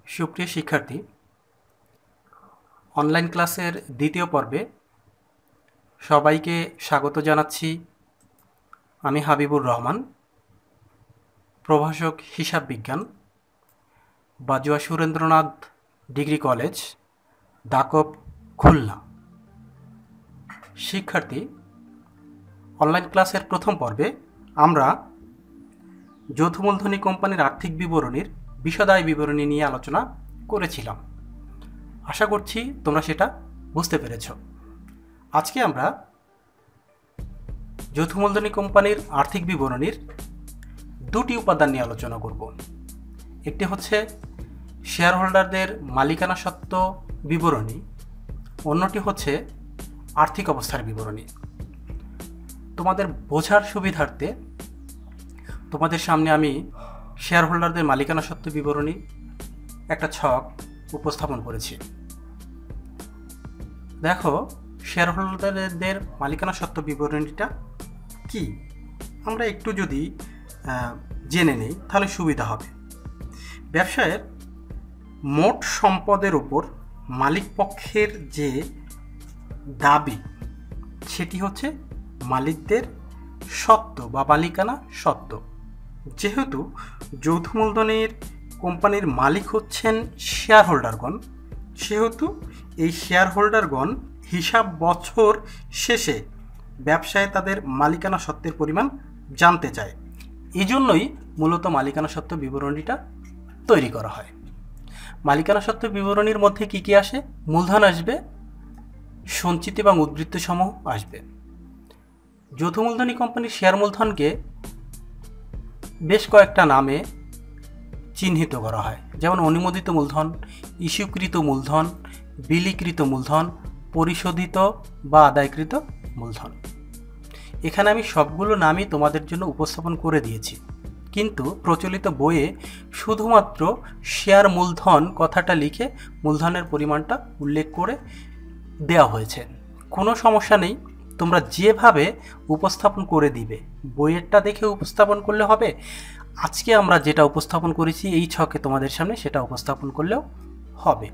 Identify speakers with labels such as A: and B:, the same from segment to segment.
A: সুপ্রিয় শিক্ষার্থী, অনলাইন ক্লাসের দ্বিতীয় পর্বে সবাইকে স্বাগত জানাচ্ছি। আমি হাবিবুর রহমান, প্রভাষক হিসাব বিজ্ঞান, বাজুয়া সুরেন্দ্রনাথ ডিগ্রি কলেজ, দাকপ, খুলনা। শিক্ষার্থী, অনলাইন ক্লাসের প্রথম পর্বে আমরা যৌথ মূলধনী কোম্পানির আর্থিক বিবরণীর বিশদায়ী বিবরণী নিয়ে আলোচনা করেছিলাম। আশা করছি তোমরা সেটা বুঝতে পেরেছ। আজকে আমরা যৌথ মূলধনী কোম্পানির আর্থিক বিবরণীর দুটি উপাদান নিয়ে আলোচনা করব। একটি হচ্ছে শেয়ার হোল্ডারদের মালিকানা সত্ত্ব বিবরণী, অন্যটি হচ্ছে আর্থিক অবস্থার বিবরণী। তোমাদের বোঝার সুবিধার্থে তোমাদের সামনে আমি শেয়ার হোল্ডারদের মালিকানা সত্ত্ব বিবরণী একটা ছক উপস্থাপন করেছি। দেখো, শেয়ার হোল্ডারদের মালিকানা সত্ত্ব বিবরণীটা কি আমরা একটু যদি জেনে নেই তাহলে সুবিধা হবে। ব্যবসায়ের মোট সম্পদের উপর মালিক পক্ষের যে দাবি সেটি হচ্ছে মালিকদের সত্ত্ব বা মালিকানা সত্ত্ব। যেহেতু যৌথ মূলধনের কোম্পানির মালিক হচ্ছেন শেয়ার হোল্ডারগণ, সেহেতু এই শেয়ার হোল্ডারগণ হিসাব বছর শেষে ব্যবসায় তাদের মালিকানা সত্ত্বের পরিমাণ জানতে চায়। এই জন্যই মূলত মালিকানা সত্ত্ব বিবরণীটা তৈরি করা হয়। মালিকানা সত্ত্ব বিবরণীর মধ্যে কি কি আসে? মূলধন আসবে, সঞ্চিতি এবং উদ্বৃত্ত সমূহ আসবে। যৌথ মূলধনী কোম্পানির শেয়ার মূলধনকে বেশ কয়েকটা নামে চিহ্নিত করা হয়, যেমন অনুমোদিত মূলধন, ইস্যুকৃত মূলধন, বিলিকৃত মূলধন, পরিশোধিত বা আদায়কৃত মূলধন। এখানে আমি সবগুলো নামই তোমাদের জন্য উপস্থাপন করে দিয়েছি, কিন্তু প্রচলিত বইয়ে শুধুমাত্র শেয়ার মূলধন কথাটা লিখে মূলধনের পরিমাণটা উল্লেখ করে দেওয়া হয়েছে। কোনো সমস্যা নেই, তোমরা যেভাবে উপস্থাপন করে দিবে বইয়েরটা দেখে উপস্থাপন করলে হবে। আজকে আমরা যেটা উপস্থাপন করেছি এই ছকে তোমাদের সামনে সেটা উপস্থাপন করলেও হবে।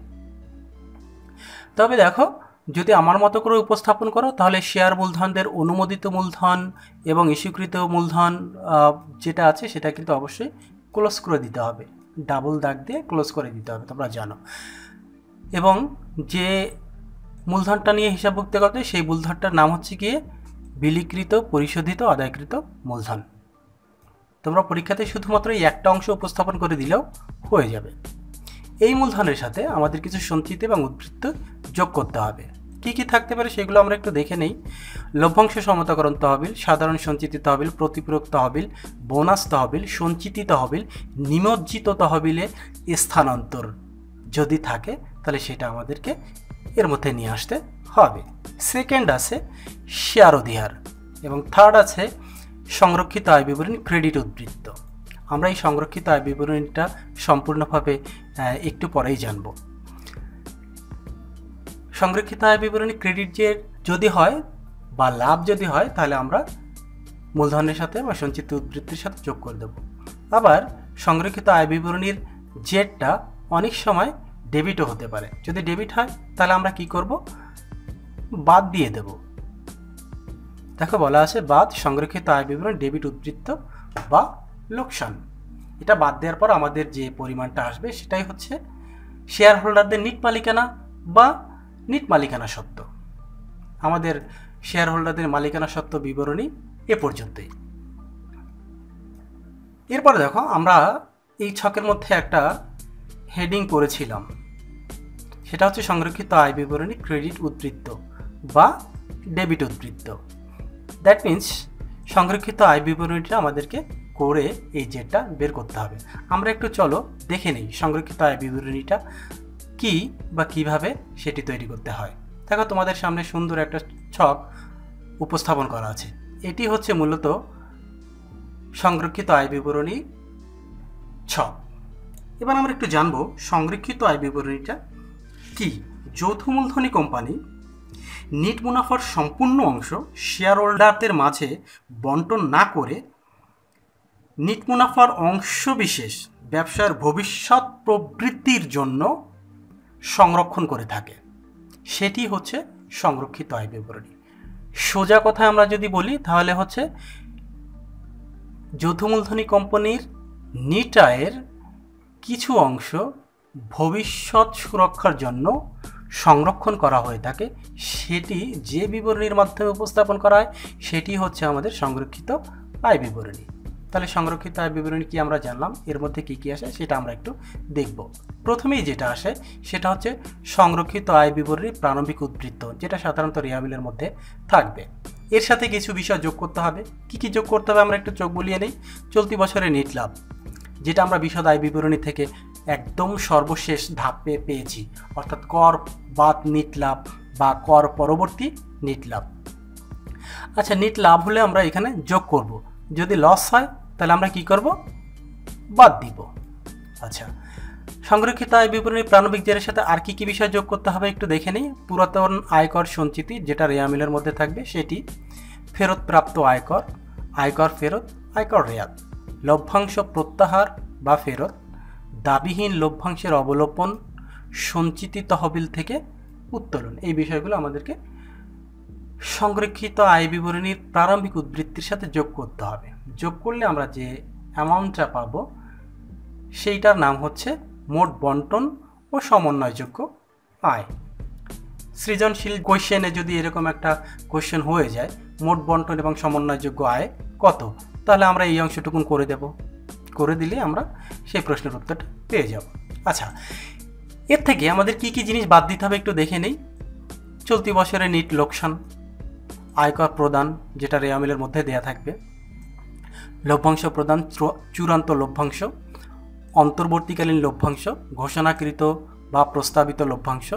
A: তবে দেখো, যদি আমার মতো করে উপস্থাপন করো তাহলে শেয়ার মূলধনদের অনুমোদিত মূলধন এবং ইস্যুকৃত মূলধন যেটা আছে সেটা কিন্তু অবশ্যই ক্লোজ করে দিতে হবে, ডাবল দাগ দিয়ে ক্লোজ করে দিতে হবে, তোমরা জানো। এবং যে মূলধনটা নিয়ে হিসাবভুক্ত করতে সেই মূলধনটার নাম হচ্ছে গিয়ে বিলিকৃত, পরিশোধিত, আদায়কৃত মূলধন। তোমরা পরীক্ষাতে শুধুমাত্র এই একটা অংশ উপস্থাপন করে দিলেও হয়ে যাবে। এই মূলধনের সাথে আমাদের কিছু সঞ্চিতি এবং উদ্বৃত্ত যোগ করতে হবে। কি কি থাকতে পারে সেগুলো আমরা একটু দেখে নেই। লভ্যাংশ সমতাকরণ তহবিল, সাধারণ সঞ্চিতি তহবিল, প্রতিপূরক তহবিল, বোনাস তহবিল, সঞ্চিতি তহবিল, নিমজ্জিত তহবিলে স্থানান্তর যদি থাকে তাহলে সেটা আমাদেরকে এর মধ্যে নিয়ে আসতে হবে। সেকেন্ড আছে শেয়ার অধিহার এবং থার্ড আছে সংরক্ষিত আয় বিবরণী, ক্রেডিট উদ্বৃত্ত। আমরা এই সংরক্ষিত আয় বিবরণীটা সম্পূর্ণভাবে একটু পরেই জানব। সংরক্ষিত আয় বিবরণী ক্রেডিট যে যদি হয় বা লাভ যদি হয় তাহলে আমরা মূলধনের সাথে বা সঞ্চিত উদ্বৃত্তির সাথে যোগ করে দেব। আবার সংরক্ষিত আয় বিবরণীর জেটটা অনেক সময় ডেবিটও হতে পারে। যদি ডেবিট হয় তাহলে আমরা কি করব? বাদ দিয়ে দেব। দেখো, বলা আছে বাদ সংরক্ষিত আয় বিবরণ ডেবিট উদ্বৃত্ত বা লোকসান। এটা বাদ দেওয়ার পর আমাদের যে পরিমাণটা আসবে সেটাই হচ্ছে শেয়ার হোল্ডারদের নিট মালিকানা বা নিট মালিকানা সত্ত্ব। আমাদের শেয়ার হোল্ডারদের মালিকানা সত্ত্ব বিবরণী এ পর্যন্তই। এরপরে দেখো, আমরা এই ছকের মধ্যে একটা হেডিং করেছিলাম, সেটা হচ্ছে সংরক্ষিত আয় বিবরণী ক্রেডিট উদ্বৃত্ত বা ডেবিট উদ্বৃত্ত। দ্যাট মিনস সংরক্ষিত আয় বিবরণীটা আমাদেরকে করে এই জেটটা বের করতে হবে। আমরা একটু চলো দেখে নিই সংরক্ষিত আয় বিবরণীটা কি বা কিভাবে সেটি তৈরি করতে হয়। দেখো, তোমাদের সামনে সুন্দর একটা ছক উপস্থাপন করা আছে। এটি হচ্ছে মূলত সংরক্ষিত আয় বিবরণী ছক। এবার আমরা একটু জানবো সংরক্ষিত আয় বিবরণীটা কি। যৌথ মূলধনী কোম্পানি নিট মুনাফার সম্পূর্ণ অংশ শেয়ার হোল্ডারদের মাঝে বন্টন না করে নিট মুনাফার অংশবিশেষ ব্যবসার ভবিষ্যৎ প্রবৃদ্ধির জন্য সংরক্ষণ করে থাকে, সেটি হচ্ছে সংরক্ষিত আয় বিবরণী। সোজা কথা আমরা যদি বলি তাহলে হচ্ছে যৌথ মূলধনী কোম্পানির নিট আয়ের কিছু অংশ ভবিষ্যৎ সুরক্ষার জন্য সংরক্ষণ করা হয়ে থাকে, সেটি যে বিবরণীর মাধ্যমে উপস্থাপন করা হয় সেটি হচ্ছে আমাদের সংরক্ষিত আয় বিবরণী। তাহলে সংরক্ষিত আয় বিবরণী কি আমরা জানলাম, এর মধ্যে কি কি আসে সেটা আমরা একটু দেখব। প্রথমেই যেটা আসে সেটা হচ্ছে সংরক্ষিত আয় বিবরণীর প্রারম্ভিক উদ্বৃত্ত, যেটা সাধারণত রেয়াবিলের মধ্যে থাকবে। এর সাথে কিছু বিষয় যোগ করতে হবে। কি কি যোগ করতে হবে আমরা একটু চোখ বুলিয়ে নেই। চলতি বছরের নেট লাভ, যেটা আমরা বিশদ আয় বিবরণী থেকে একদম সর্বশেষ ধাপে পেয়েছি, অর্থাৎ কর বাদ নেট লাভ বা কর পরবর্তী নেট লাভ। আচ্ছা, নেট লাভ হলে আমরা এখানে যোগ করব, যদি লস হয় তাহলে আমরা কি করব, বাদ দিব। আচ্ছা, সংরক্ষিত আয় বিবরণী প্রারম্ভিক জেরের সাথে আর কি কি বিষয় যোগ করতে হবে একটু দেখে নিই। পুরাতন আয়কর সঞ্চিতি, যেটা রেয়ামিলের মধ্যে থাকবে সেটি, ফেরত প্রাপ্ত আয়কর, আয়কর ফেরত, আয়কর রেয়াত, লভ্যাংশ প্রত্যাহার বা ফেরত, দাবিহীন লভ্যাংশের অবলোপন, সঞ্চিতি তহবিল থেকে উত্তোলন। এই বিষয়গুলো আমাদেরকে সংরক্ষিত আয় বিবরণীর প্রারম্ভিক উদ্বৃত্তির সাথে যোগ করতে হবে। যোগ করলে আমরা যে অ্যামাউন্টটা পাবো সেইটার নাম হচ্ছে মোট বন্টন ও সমন্বয়যোগ্য আয়। সৃজনশীল কোয়েশ্চেনে যদি এরকম একটা কোয়েশ্চেন হয়ে যায়, মোট বন্টন এবং সমন্বয়যোগ্য আয় কত, তাহলে আমরা এই অংশটুকুন করে দেব। করে দিলে আমরা সেই প্রশ্নের উত্তরটা পেয়ে যাব। আচ্ছা, এর থেকে আমাদের কি কি জিনিস বাদ দিতে হবে একটু দেখে নেই। চলতি বছরে নিট লোকসান, আয়কর প্রদান, যেটা রেয়ামিলের মধ্যে দেয়া থাকবে, লভ্যাংশ প্রদান, চূড়ান্ত লভ্যাংশ, অন্তর্বর্তীকালীন লভ্যাংশ, ঘোষণাকৃত বা প্রস্তাবিত লভ্যাংশ,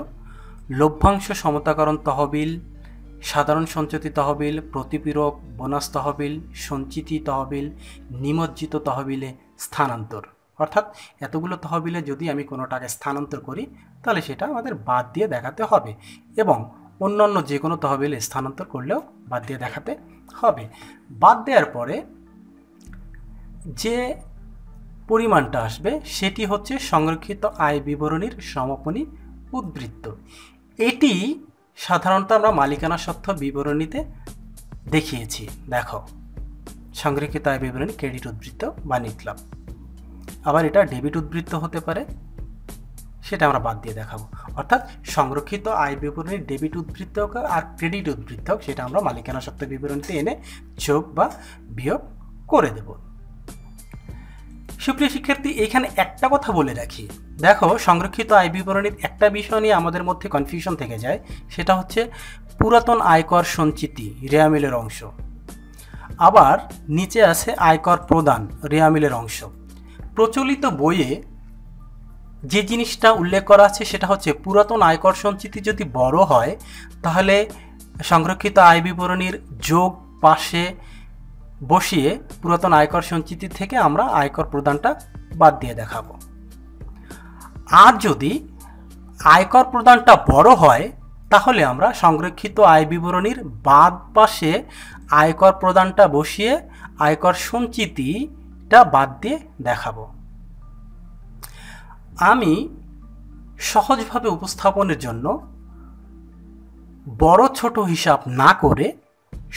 A: লভ্যাংশ সমতাকরণ তহবিল, সাধারণ সঞ্চিতি তহবিল, প্রতিপূরক বোনাস তহবিল, সঞ্চিতি তহবিল, নিমজ্জিত তহবিলে স্থানান্তর। অর্থাৎ এতগুলো তহবিলে যদি আমি কোনো টাকা স্থানান্তর করি তাহলে সেটা আমাদের বাদ দিয়ে দেখাতে হবে, এবং অন্যান্য যে কোনো তহবিলে স্থানান্তর করলেও বাদ দিয়ে দেখাতে হবে। বাদ দেওয়ার পরে যে পরিমাণটা আসবে সেটি হচ্ছে সংরক্ষিত আয় বিবরণীর সমাপনী উদ্বৃত্ত। এটি সাধারণত আমরা মালিকানা সত্ত্ব বিবরণীতে দেখিয়েছি। দেখো, সংরক্ষিত আয় বিবরণী ক্রেডিট উদ্বৃত্ত বা নেট লাভ। আবার এটা ডেবিট উদ্বৃত্ত হতে পারে, সেটা আমরা বাদ দিয়ে দেখাবো। অর্থাৎ সংরক্ষিত আয় বিবরণীর ডেবিট উদ্বৃত্ত আর ক্রেডিট উদ্বৃত্ত, সেটা আমরা মালিকানা সত্ত্ব বিবরণীতে এনে যোগ বা বিয়োগ করে দেব। সুপ্রিয় শিক্ষার্থী, এখানে একটা কথা বলে রাখি। দেখো, সংরক্ষিত আয় বিবরণীর একটা বিষয় নিয়ে আমাদের মধ্যে কনফিউশন থেকে যায়, সেটা হচ্ছে পুরাতন আয়কর সঞ্চিতি, রেয়ামিলের অংশ। আবার নিচে আছে আয়কর প্রদান, রেয়ামিলের অংশ। প্রচলিত বইয়ে যে জিনিসটা উল্লেখ করা আছে সেটা হচ্ছে পুরাতন আয়কর সঞ্চিতি যদি বড় হয় তাহলে সংরক্ষিত আয় বিবরণীর যোগ পাশে বসিয়ে পুরাতন আয়কর সঞ্চিতি থেকে আমরা আয়কর প্রদানটা বাদ দিয়ে দেখাবো। আর যদি আয়কর প্রদানটা বড় হয় তাহলে আমরা সংরক্ষিত আয় বিবরণীর বাদ পাশে আয়কর প্রদানটা বসিয়ে আয়কর সঞ্চিতিটা বাদ দিয়ে দেখাবো। আমি সহজভাবে উপস্থাপনের জন্য বড় ছোট হিসাব না করে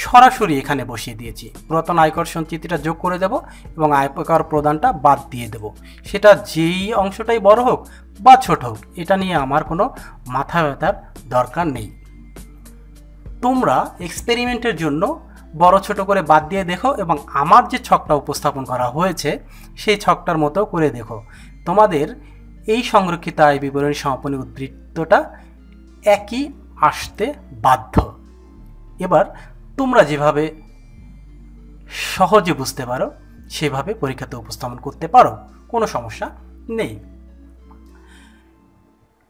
A: সরাসরি এখানে বসিয়ে দিয়েছি। পুরাতন আয়কর সঞ্চিতিটা যোগ করে দেব এবং আয়কর প্রদানটা বাদ দিয়ে দেব। সেটা যেই অংশটাই বড় হোক বা ছোট হোক, এটা নিয়ে আমার কোনো মাথা ব্যথার দরকার নেই। তোমরা এক্সপেরিমেন্টের জন্য বড় ছোট করে বাদ দিয়ে দেখো এবং আমার যে ছকটা উপস্থাপন করা হয়েছে সেই ছকটার মতো করে দেখো। তোমাদের এই সংরক্ষিত আয় বিবরণী সমাপনী উদ্বৃত্তটা একই আসতে বাধ্য। এবার তোমরা যেভাবে সহজে বুঝতে পারো সেভাবে পরীক্ষাতে উপস্থাপন করতে পারো, কোনো সমস্যা নেই।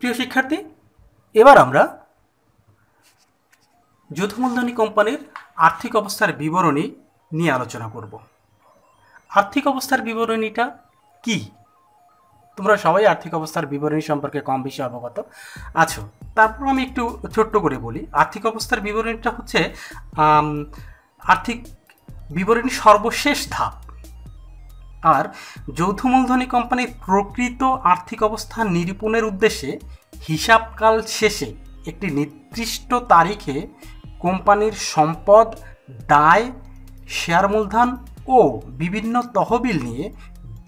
A: প্রিয় শিক্ষার্থী, এবার আমরা যৌথ মূলধনী কোম্পানির আর্থিক অবস্থার বিবরণী নিয়ে আলোচনা করব। আর্থিক অবস্থার বিবরণীটা কি? তোমরা সবাই আর্থিক অবস্থার বিবরণী সম্পর্কে কম বেশি অবগত আছো। তারপর আমি একটু ছোট্ট করে বলি। আর্থিক অবস্থার বিবরণীটা হচ্ছে আর্থিক বিবরণী সর্বশেষ ধাপ। আর যৌথ মূলধনী কোম্পানির প্রকৃত আর্থিক অবস্থা নিরূপণের উদ্দেশ্যে হিসাবকাল শেষে একটি নির্দিষ্ট তারিখে কোম্পানির সম্পদ, দায়, শেয়ার মূলধন ও বিভিন্ন তহবিল নিয়ে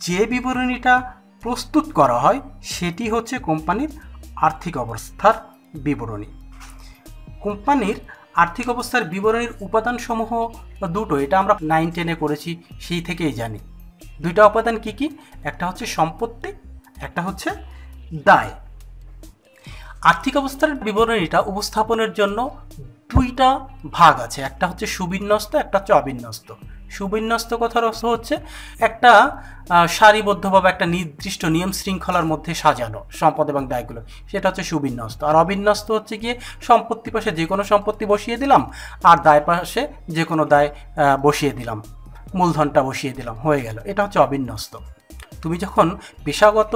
A: যে বিবরণীটা প্রস্তুত করা হয় সেটি হচ্ছে কোম্পানির আর্থিক অবস্থার বিবরণী। কোম্পানির আর্থিক অবস্থার বিবরণীর উপাদানসমূহ দুটো, এটা আমরা 9-10-এ করেছি, সেই থেকেই জানি। দুইটা উপাদান কি কি? একটা হচ্ছে সম্পত্তি, একটা হচ্ছে দায়। আর্থিক অবস্থার বিবরণীটা উপস্থাপনের জন্য দুইটা ভাগ আছে, একটা হচ্ছে সুবিন্যস্ত, একটা হচ্ছে অবিন্যস্ত। সুবিন্যস্ত কথার অর্থ হচ্ছে একটা সারিবদ্ধভাবে একটা নির্দিষ্ট নিয়ম শৃঙ্খলার মধ্যে সাজানো সম্পদ এবং দায়গুলো, সেটা হচ্ছে সুবিন্যস্ত। আর অবিন্যস্ত হচ্ছে গিয়ে সম্পত্তি পাশে যে কোনো সম্পত্তি বসিয়ে দিলাম, আর দায় পাশে যে কোনো দায় বসিয়ে দিলাম, মূলধনটা বসিয়ে দিলাম, হয়ে গেল। এটা হচ্ছে অবিন্যস্ত। তুমি যখন পেশাগত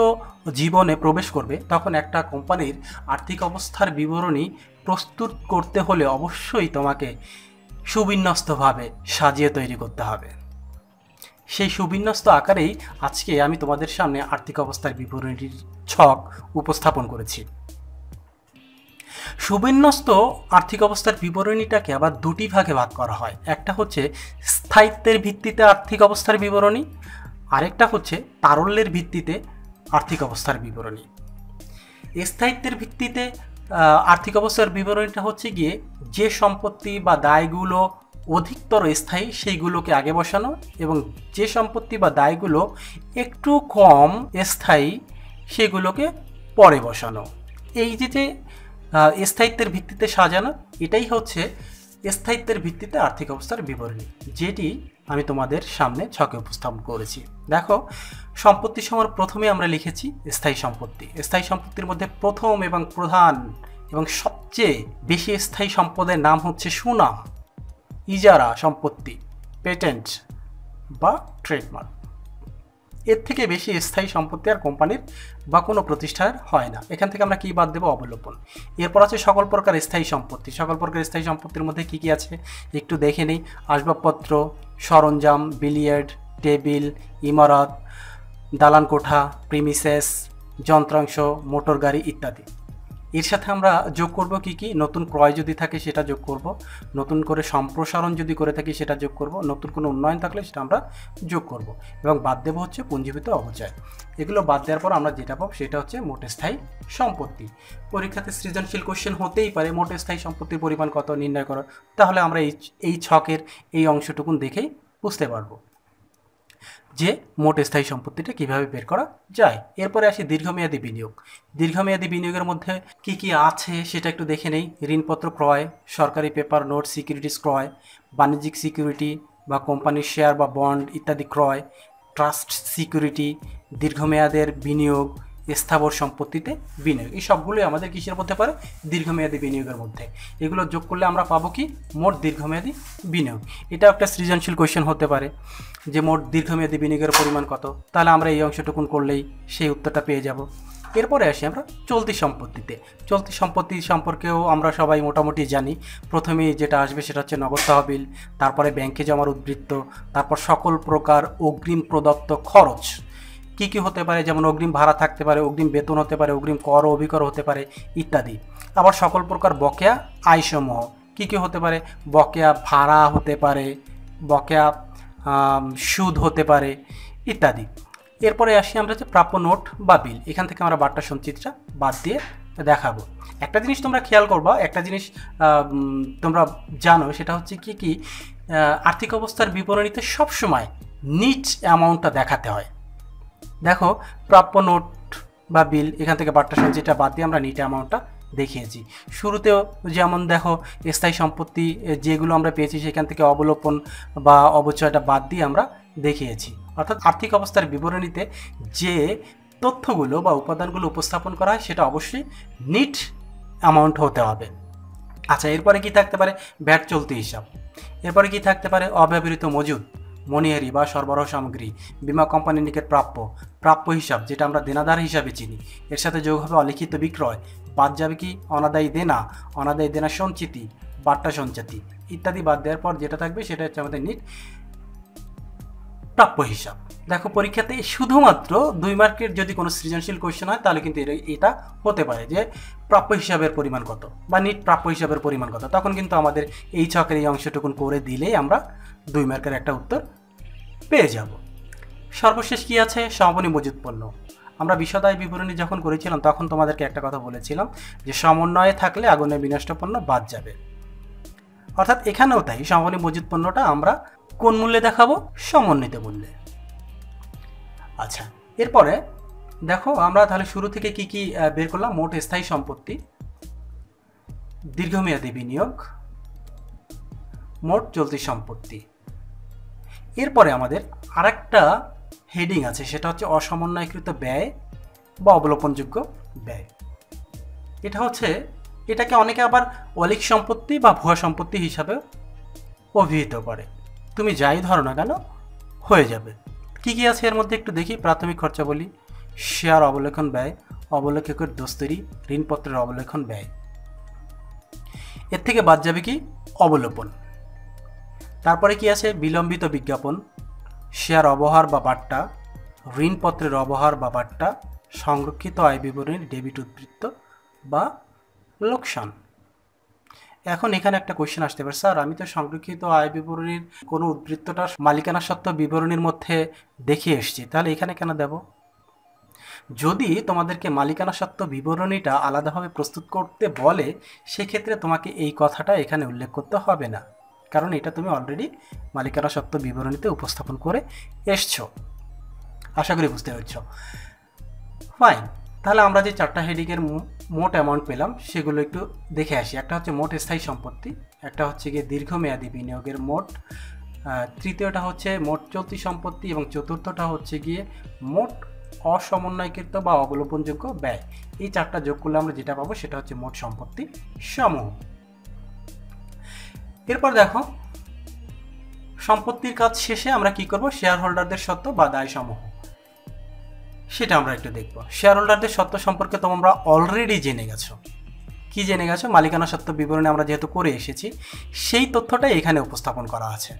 A: জীবনে প্রবেশ করবে তখন একটা কোম্পানির আর্থিক অবস্থার বিবরণী প্রস্তুত করতে হলে অবশ্যই তোমাকে সুবিন্যস্তভাবে সাজিয়ে তৈরি করতে হবে। সেই সুবিন্যস্ত আকারেই আজকে আমি তোমাদের সামনে আর্থিক অবস্থার বিবরণীর ছক উপস্থাপন করেছি। সুবিন্যস্ত আর্থিক অবস্থার বিবরণীটাকে আবার দুটি ভাগে ভাগ করা হয়। একটা হচ্ছে স্থায়িত্বের ভিত্তিতে আর্থিক অবস্থার বিবরণী, আরেকটা হচ্ছে তারল্যের ভিত্তিতে আর্থিক অবস্থার বিবরণী। স্থায়িত্বের ভিত্তিতে আর্থিক অবস্থার বিবরণীটা হচ্ছে গিয়ে যে সম্পত্তি বা দায়গুলো অধিকতর স্থায়ী সেইগুলোকে আগে বসানো, এবং যে সম্পত্তি বা দায়গুলো একটু কম স্থায়ী সেগুলোকে পরে বসানো। এই যে স্থায়িত্বের ভিত্তিতে সাজানো, এটাই হচ্ছে স্থায়িত্বের ভিত্তিতে আর্থিক অবস্থার বিবরণী, যেটি আমি তোমাদের সামনে ছকে উপস্থাপন করেছি। দেখো, সম্পত্তি সময় প্রথমে আমরা লিখেছি স্থায়ী সম্পত্তি। স্থায়ী সম্পত্তির মধ্যে প্রথম এবং প্রধান এবং সবচেয়ে বেশি স্থায়ী সম্পদের নাম হচ্ছে সুনাম, ইজারা সম্পত্তি, পেটেন্ট বা ট্রেডমার্ক। এর থেকে বেশি স্থায়ী সম্পত্তি আর কোম্পানির বা কোনো প্রতিষ্ঠানের হয় না। এখান থেকে আমরা কি বাদ দেবো? অবলোপন। এরপর আছে সকল প্রকার স্থায়ী সম্পত্তি। সকল প্রকার স্থায়ী সম্পত্তির মধ্যে কি কি আছে একটু দেখে নেই। আসবাবপত্র, সরঞ্জাম, বিলিয়ার্ড টেবিল, ইমারত, দালান কোঠা, প্রিমিসেস, যন্ত্রাংশ, মোটর গাড়ি ইত্যাদি। এর সাথে আমরা যোগ করব কি কি? নতুন ক্রয় যদি থাকে সেটা যোগ করব, নতুন করে সম্প্রসারণ যদি করে থাকি সেটা যোগ করব, নতুন কোনো উন্নয়ন থাকলে সেটা আমরা যোগ করব, এবং বাদ দেবো হচ্ছে পুঞ্জীভূত অপচয়। এগুলো বাদ দেওয়ার পর আমরা যেটা পাবো সেটা হচ্ছে মোট স্থায়ী সম্পত্তি। পরীক্ষাতে সৃজনশীল কোশ্চেন হতেই পারে মোট স্থায়ী সম্পত্তির পরিমাণ কত নির্ণয় করো, তাহলে আমরা এই ছকের এই অংশটুকুন দেখেই বুঝতে পারবো যে মোট স্থায়ী সম্পত্তিটা কীভাবে বের করা যায়। এরপরে আসি দীর্ঘমেয়াদী বিনিয়োগ। দীর্ঘমেয়াদী বিনিয়োগের মধ্যে কি কি আছে সেটা একটু দেখে নেই। ঋণপত্র ক্রয়, সরকারি পেপার নোট সিকিউরিটিস ক্রয়, বাণিজ্যিক সিকিউরিটি বা কোম্পানির শেয়ার বা বন্ড ইত্যাদি ক্রয়, ট্রাস্ট সিকিউরিটি, দীর্ঘমেয়াদের বিনিয়োগ, স্থাবর সম্পত্তিতে বিনিয়োগ। এই সবগুলোই আমাদের কিসের মধ্যে পড়ে? দীর্ঘমেয়াদী বিনিয়োগের মধ্যে। এগুলো যোগ করলে আমরা পাবো কি? মোট দীর্ঘমেয়াদী বিনিয়োগ। এটা একটা সৃজনশীল কোয়েশ্চেন হতে পারে যে মোট দীর্ঘমেয়াদী বিনিয়োগের পরিমাণ কত, তাহলে আমরা এই অংশটুকুন করলেই সেই উত্তরটা পেয়ে যাব। এরপরে আসি আমরা চলতি সম্পত্তিতে। চলতি সম্পত্তি সম্পর্কেও আমরা সবাই মোটামুটি জানি। প্রথমেই যেটা আসবে সেটা হচ্ছে নগদ তহবিল, তারপরে ব্যাংকে জমার উদ্বৃত্ত, তারপর সকল প্রকার অগ্রিম প্রদত্ত খরচ। কি কি হতে পারে? যেমন অগ্রিম ভাড়া থাকতে পারে, অগ্রিম বেতন হতে পারে, অগ্রিম কর ও অভিকর হতে পারে ইত্যাদি। আবার সকল প্রকার বকেয়া আয়সমূহ কি কি হতে পারে? বকেয়া ভাড়া হতে পারে, বকেয়া সুদ হতে পারে ইত্যাদি। এরপরে আসি আমরা যে প্রাপ্য নোট বা বিল। এখান থেকে আমরা বার্তা সঞ্চিতিটা বাদ দিয়ে দেখাবো। একটা জিনিস তোমরা খেয়াল করবা, একটা জিনিস তোমরা জানো, সেটা হচ্ছে কি কি আর্থিক অবস্থার বিবরণীতে সবসময় নিট অ্যামাউন্টটা দেখাতে হয়। দেখো, প্রাপ্য নোট বা বিল, এখান থেকে বার্তা সঞ্চিতিটা বাদ দিয়ে আমরা নিট অ্যামাউন্টটা দেখিয়েছি। শুরুতেও যেমন দেখো, স্থায়ী সম্পত্তি যেগুলো আমরা পেয়েছি সেখান থেকে অবলোপন বা অবচয়টা বাদ দিয়ে আমরা দেখিয়েছি। অর্থাৎ আর্থিক অবস্থার বিবরণীতে যে তথ্যগুলো বা উপাদানগুলো উপস্থাপন করা হয় সেটা অবশ্যই নিট অ্যামাউন্ট হতে হবে। আচ্ছা, এরপরে কি থাকতে পারে? ভ্যাট চলতি হিসাব। এরপরে কি থাকতে পারে? অব্যবহৃত মজুদ, মনিহারি বা সরবরাহ সামগ্রী, বীমা কোম্পানির নিকট প্রাপ্য হিসাব, যেটা আমরা দেনাদার হিসাবে চিনি। এর সাথে যোগ হবে অলিখিত বিক্রয়, বাদ যাবে কি? অনাদায়ী দেনা সঞ্চিতি, বার্তা সঞ্চিতি ইত্যাদি। বাদ দেওয়ার পর যেটা থাকবে সেটা হচ্ছে আমাদের নিট প্রাপ্য হিসাব। দেখো পরীক্ষাতে শুধুমাত্র 2 মার্কের যদি কোনো সৃজনশীল কোয়েশ্চেন হয় তাহলে কিন্তু এটা হতে পারে যে প্রাপ্য হিসাবের পরিমাণ কত বা নিট প্রাপ্য হিসাবের পরিমাণ কত, তখন কিন্তু আমাদের এই ছকের এই অংশটুকুন করে দিলেই আমরা 2 মার্কের একটা উত্তর পেয়ে যাব। সর্বশেষ কি আছে? সমাপনী মজুত পণ্য। আমরা বিশদায় বিবরণী যখন করেছিলাম তখন তোমাদেরকে একটা কথা বলেছিলাম যে সমন্বয়ে থাকলে আগুনে বিনষ্ট পণ্য বাদ যাবে, অর্থাৎ এখানেও তাই সমাপনী মজুত পণ্যটা আমরা কোন মূল্যে দেখাবো? সমন্বিত মূল্যে। আচ্ছা, এরপরে দেখো আমরা তাহলে শুরু থেকে কি কি বের করলাম? মোট স্থায়ী সম্পত্তি, দীর্ঘমেয়াদী বিনিয়োগ, মোট চলতি সম্পত্তি। এরপরে আমাদের আরেকটা হেডিং আছে, সেটা হচ্ছে অসমন্বয়কৃত ব্যয় বা অবলোপনযোগ্য ব্যয়। এটাকে অনেকে আবার অলিক সম্পত্তি বা ভুয়া সম্পত্তি হিসাবে অভিহিত করে। তুমি যাই ধরো না কেন হয়ে যাবে। কি কি আছে এর মধ্যে একটু দেখি। প্রাথমিক খরচাবলী, শেয়ার অবলেখন ব্যয়, অবলেখকের দস্তরি, ঋণপত্রের অবলেখন ব্যয়। এর থেকে বাদ যাবে কি? অবলোপন। তারপরে কি আছে? বিলম্বিত বিজ্ঞাপন, শেয়ার অবহার বা বাট্টা, ঋণপত্রের অবহার বা বাট্টা, সংরক্ষিত আয় বিবরণী ডেবিট উদ্বৃত্ত বা লোকসান। এখন এখানে একটা কোয়েশ্চেন আসতে পারে, স্যার আমি তো সংরক্ষিত আয় বিবরণীর কোনো উদ্বৃত্তটা মালিকানা সত্ত্ব বিবরণীর মধ্যে দেখিয়ে এসেছি, তাহলে এখানে কেন দেব? যদি তোমাদেরকে মালিকানা সত্ত্ব বিবরণীটা আলাদাভাবে প্রস্তুত করতে বলে সেক্ষেত্রে তোমাকে এই কথাটা এখানে উল্লেখ করতে হবে না, কারণ এটা তুমি অলরেডি মালিকানা সত্ত্ব বিবরণীতে উপস্থাপন করে এসছো। আশা করি বুঝতে পারছো। ফাইন, তাহলে আমরা যে 4টা হেডিংয়ের মোট অ্যামাউন্ট পেলাম সেগুলো একটু দেখে আসি। একটা হচ্ছে মোট স্থায়ী সম্পত্তি, একটা হচ্ছে গিয়ে দীর্ঘমেয়াদী বিনিয়োগের মোট, তৃতীয়টা হচ্ছে মোট চলতি সম্পত্তি এবং চতুর্থটা হচ্ছে গিয়ে মোট অসমন্বয়কৃত বা অবলোপনযোগ্য ব্যয়। এই 4টা যোগ করলে আমরা যেটা পাবো সেটা হচ্ছে মোট সম্পত্তি সমূহ। এরপর দেখো সম্পত্তির কাজ শেষে আমরা কি করব? শেয়ার হোল্ডারদের সত্ত্ব বা দায় সমূহ, সেটা আমরা একটু দেখব। শেয়ার হোল্ডারদের সত্ত্ব সম্পর্কে তোমরা অলরেডি জেনে গেছো। কি জেনে গেছো? মালিকানা সত্ত্ব বিবরণী আমরা যেহেতু করে এসেছি সেই তথ্যটাই এখানে উপস্থাপন করা আছে।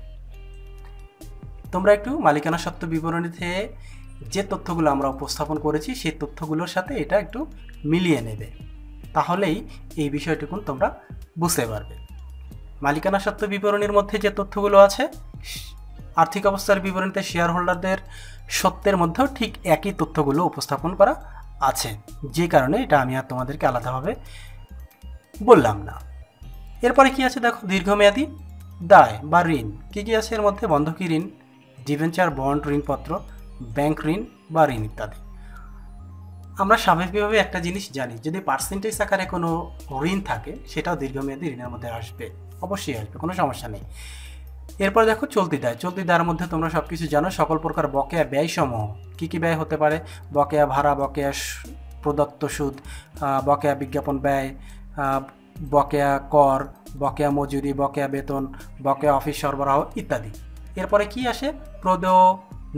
A: তোমরা একটু মালিকানা সত্ত্ব বিবরণীতে যে তথ্যগুলো আমরা উপস্থাপন করেছি সেই তথ্যগুলোর সাথে এটা একটু মিলিয়ে নেবে, তাহলেই এই বিষয়টুকুন তোমরা বুঝতে পারবে। মালিকানা সত্ত্ব বিবরণীর মধ্যে যে তথ্যগুলো আছে আর্থিক অবস্থার বিবরণীতে শেয়ার হোল্ডারদের সত্ত্বের মধ্যেও ঠিক একই তথ্যগুলো উপস্থাপন করা আছে, যে কারণে এটা আমি আর তোমাদেরকে আলাদাভাবে বললাম না। এরপরে কি আছে দেখো? দীর্ঘমেয়াদী দায় বা ঋণ। কি কি আছে এর মধ্যে? বন্ধকি ঋণ, ডিবেঞ্চার, বন্ড, ঋণপত্র, ব্যাংক ঋণ বা ঋণ ইত্যাদি। আমরা স্বাভাবিকভাবে একটা জিনিস জানি, যদি পার্সেন্টেজ আকারে কোনো ঋণ থাকে সেটাও দীর্ঘমেয়াদী ঋণের মধ্যে আসবে, অবশ্যই আসবে, কোনো সমস্যা নেই। এরপর দেখো চলতি দায়। চলতি দায়ের মধ্যে তোমরা সব কিছু জানো, সকল প্রকার বকেয়া ব্যয়সমূহ। কী কী ব্যয় হতে পারে? বকেয়া ভাড়া, বকেয়া প্রদত্ত সুদ, বকেয়া বিজ্ঞাপন ব্যয়, বকেয়া কর, বকেয়া মজুরি, বকেয়া বেতন, বকেয়া অফিস সরবরাহ ইত্যাদি। এরপরে কি আসে? প্রদেয়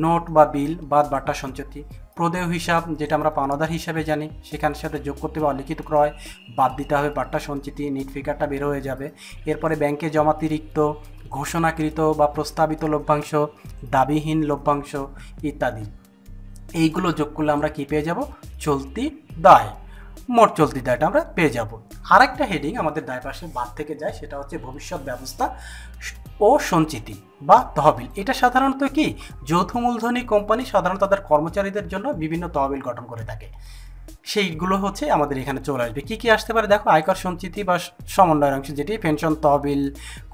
A: নোট বা বিল বাদ বাট্টা সঞ্চতি। প্রদেয় হিসাব যেটা আমরা পাওনাদার হিসাবে জানি, সেখানের সাথে যোগ করতে হবে অলিখিত ক্রয়, বাদ দিতে হবে বাট্টা সঞ্চিতি, নিট ফিগারটা বের হয়ে যাবে। এরপরে ব্যাংকে জমাতিরিক্ত, ঘোষণাকৃত বা প্রস্তাবিত লভ্যাংশ, দাবিহীন লভ্যাংশ ইত্যাদি। এইগুলো যোগ করলে আমরা কি পেয়ে যাব? চলতি দায়। মোট চলতি দায়টা আমরা পেয়ে যাব। আরেকটা হেডিং আমাদের দায় পাশে বাদ থেকে যায়, সেটা হচ্ছে ভবিষ্যৎ ব্যবস্থা ও সঞ্চিতি বা তহবিল। এটা সাধারণত কি? যৌথ মূলধনী কোম্পানি সাধারণত তাদের কর্মচারীদের জন্য বিভিন্ন তহবিল গঠন করে থাকে, সেইগুলো হচ্ছে আমাদের এখানে চলে আসবে। কী কী আসতে পারে দেখো? আয়কর সঞ্চিতি বা সমন্বয়ের অংশ, যেটি পেনশন তহবিল,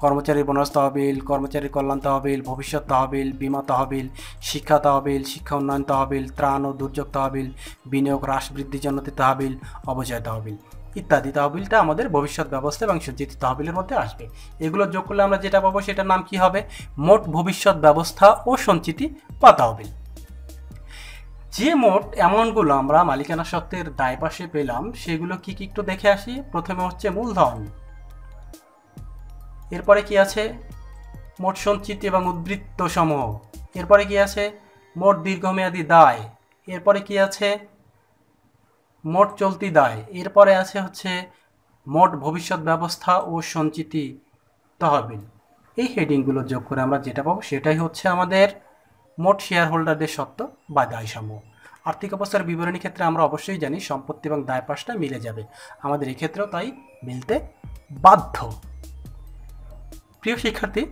A: কর্মচারীর বোনাস তহবিল, কর্মচারী কল্যাণ তহবিল, ভবিষ্যৎ তহবিল, বীমা তহবিল, শিক্ষা তহবিল, শিক্ষা উন্নয়ন তহবিল, ত্রাণ ও দুর্যোগ তহবিল, বিনিয়োগ হ্রাস বৃদ্ধিজনিত তহবিল, অবচয় তহবিল ইত্যাদি। তহবিলটা আমাদের ভবিষ্যৎ ব্যবস্থা এবং সঞ্চিতি তহবিলের মধ্যে আসবে। এগুলো যোগ করলে আমরা যেটা পাবো সেটার নাম কি হবে? মোট ভবিষ্যৎ ব্যবস্থা ও সঞ্চিতি বা তহবিল। যে মোট অ্যামাউন্টগুলো আমরা মালিকানা সত্ত্বের দায় পাশে পেলাম সেগুলো কি কি একটু দেখে আসি। প্রথমে হচ্ছে মূলধন, এরপরে কি আছে? মোট সঞ্চিতি এবং উদ্বৃত্ত সমূহ। এরপরে কি আছে? মোট দীর্ঘমেয়াদী দায়। এরপরে কি আছে? মোট চলতি দায়। এরপরে আছে হচ্ছে মোট ভবিষ্যৎ ব্যবস্থা ও সঞ্চিতি তহবিল। এই হেডিংগুলো যোগ করে আমরা যেটা পাবো সেটাই হচ্ছে আমাদের মোট শেয়ার হোল্ডারদের সত্ত্ব বা দায়সমূহ। আর্থিক অবস্থার বিবরণী ক্ষেত্রে আমরা অবশ্যই জানি সম্পত্তি এবং দায় পাশটা মিলে যাবে, আমাদের এক্ষেত্রেও তাই মিলতে বাধ্য। প্রিয় শিক্ষার্থী,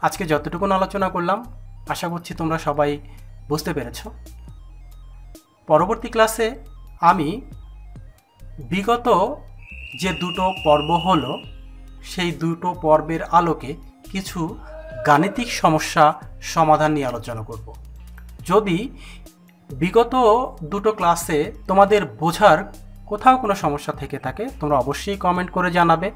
A: আজকে যতটুকু আলোচনা করলাম আশা করছি তোমরা সবাই বুঝতে পেরেছ। পরবর্তী ক্লাসে আমি বিগত যে দুটো পর্ব হলো সেই দুটো পর্বের আলোকে কিছু গাণিতিক সমস্যা সমাধান নিয়ে আলোচনা করব। যদি বিগত দুটো ক্লাসে তোমাদের বোঝার কোথাও কোনো সমস্যা থেকে থাকে তোমরা অবশ্যই কমেন্ট করে জানাবে,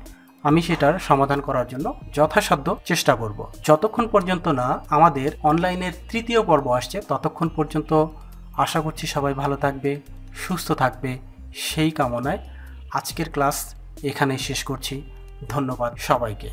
A: আমি সেটার সমাধান করার জন্য যথাসাধ্য চেষ্টা করব। যতক্ষণ পর্যন্ত না আমাদের অনলাইনের তৃতীয় পর্ব আসছে ততক্ষণ পর্যন্ত আশা করছি সবাই ভালো থাকবে, সুস্থ থাকবে। সেই কামনায় আজকের ক্লাস এখানেই শেষ করছি। ধন্যবাদ সবাইকে।